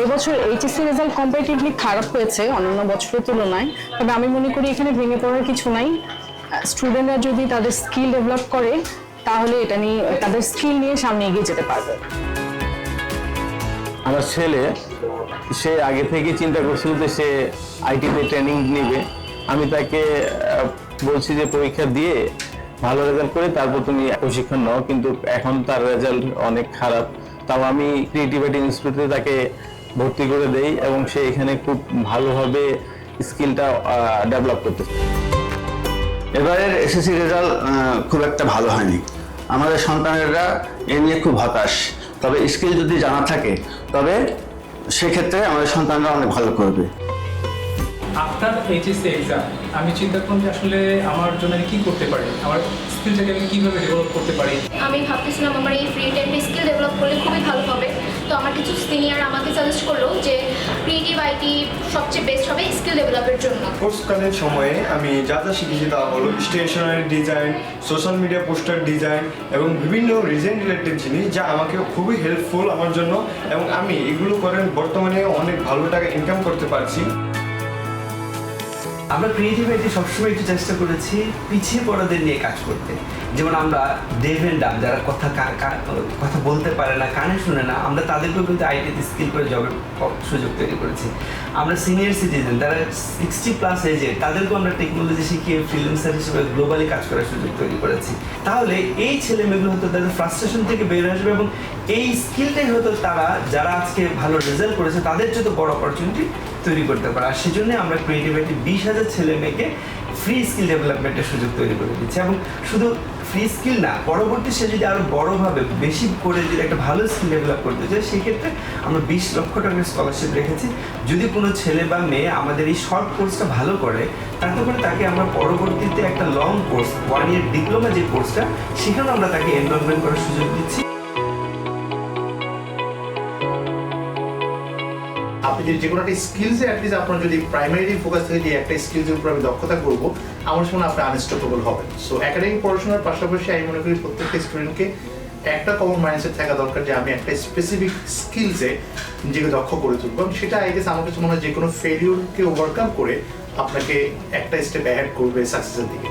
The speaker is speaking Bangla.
এবছর এইচএসসি রেজাল্ট কম্পারেটিভলি খারাপ হয়েছে অন্যান্য বছরের তুলনায়, তবে আমি মনে করি এখানে ভেঙে পড়ার কিছু নাই। স্টুডেন্টরা যদি তাদের স্কিল ডেভেলপ করে তাহলে এটা নিয়ে তাদের স্কিল নিয়ে সামনে এগিয়ে যেতে পারবে। আমার ছেলে সে আগে থেকে চিন্তা করছিল যে সে আইটিতে ট্রেনিং নেবে। আমি তাকে বলছি যে পরীক্ষা দিয়ে ভালো রেজাল্ট করে তারপর তুমি প্রশিক্ষণ নাও, কিন্তু এখন তার রেজাল্ট অনেক খারাপ। তাও আমি ক্রিয়েটিভিটি ইনস্টিটিউটে তাকে ভর্তি করে দেই এবং সে এখানে খুব ভালোভাবে স্কিলটা ডেভেলপ করতেছে। এবারের এসএসসি রেজাল্ট খুব একটা ভালো হয়নি। আমাদের সন্তানেরা এ নিয়ে খুব হতাশ। তবে স্কিল যদি জানা থাকে তবে সেক্ষেত্রে আমাদের সন্তানরা অনেক ভালো করবে। আফটার এইচএসসি এক্সাম আমি চিন্তা করলাম যে আসলে আমার জন্য আমি কী করতে পারি, আমার স্কিলটাকে আমি কীভাবে ডেভেলপ করতে পারি। আমি ভাবতেছিলাম আমার এই ফ্রি টাইমে স্কিল ডেভেলপ করলে খুবই ভালো হবে। তো আমার কিছু সিনিয়র আমাকে সাজেস্ট করলো যে ক্রিয়েটিভ আইটি সবচেয়ে বেস্ট হবে স্কিল ডেভেলপের জন্য। কোর্সকালীন সময়ে আমি যা যা শিখেছি তা হলো stationery design, social media poster design এবং বিভিন্ন ডিজাইন রিলেটেড জিনিস, যা আমাকে খুবই হেল্পফুল আমার জন্য, এবং আমি এগুলো করে বর্তমানে অনেক ভালো টাকা ইনকাম করতে পারছি। আমরা ক্রিয়েটিভিটি সবসময় একটু চেষ্টা করেছি পিছিয়ে পড়াদের নিয়ে কাজ করতে। যেমন আমরা ডেভ এন্ড ডাম, যারা কথা বলতে পারে না, কানে শুনে না, আমরা তাদেরকেও কিন্তু আইটিতে স্কিল করে জবের সুযোগ তৈরি করেছি। আমরা সিনিয়র সিটিজেন যারা 60+ এজে, তাদেরকেও আমরা টেকনোলজি শিখিয়ে ফ্রিল্যান্সার হিসেবে গ্লোবালি কাজ করার সুযোগ তৈরি করেছি। তাহলে এই ছেলেমেয়েগুলো হয়তো তাদের ফ্রাস্ট্রেশন থেকে বের আসবে এবং এই স্কিলটাই হয়তো তারা যারা আজকে ভালো রেজাল্ট করেছে তাদের জন্য বড় অপরচুনিটি তৈরি করতে পারে। আর সেজন্য আমরা ক্রিয়েটিভিটি 20,000 ছেলে মেয়েকে ফ্রি স্কিল ডেভেলপমেন্টের সুযোগ তৈরি করে দিচ্ছি। এবং শুধু ফ্রি স্কিল না, পরবর্তী সে যদি আরও বড়োভাবে বেশি করে যদি একটা ভালো স্কিল ডেভেলপ করতে চায়, সেক্ষেত্রে আমরা 20 লক্ষ টাকার স্কলারশিপ রেখেছি। যদি কোনো ছেলে বা মেয়ে আমাদের এই শর্ট কোর্সটা ভালো করে, তাতে করে তাকে আমরা পরবর্তীতে একটা লং কোর্স 1 year ডিপ্লোমা যে কোর্সটা, সেখানেও আমরা তাকে এনরোলমেন্ট করার সুযোগ দিচ্ছি। আপনি যদি যে কোনো একটা স্কিলসে অ্যাটলিস্ট আপনার যদি প্রাইমারি ফোকাস থাকে যে একটা স্কিলসের উপর আমি দক্ষতা করবো, আমার মনে হয় আপনি আনস্টপেবল হবেন। সো একাডেমিক পড়াশোনার পাশাপাশি আমি মনে করি প্রত্যেকটা স্টুডেন্টকে একটা কমন মাইন্ডসেট থাকা দরকার যে আমি একটা স্পেসিফিক স্কিলসে নিজেকে দক্ষ করে তুলবো। সেটা আই গেস আমার কাছে মনে হয় যে কোনো ফেলিউরকে ওভারকাম করে আপনাকে একটা স্টেপ অ্যাহেড করবে সাকসেসের দিকে।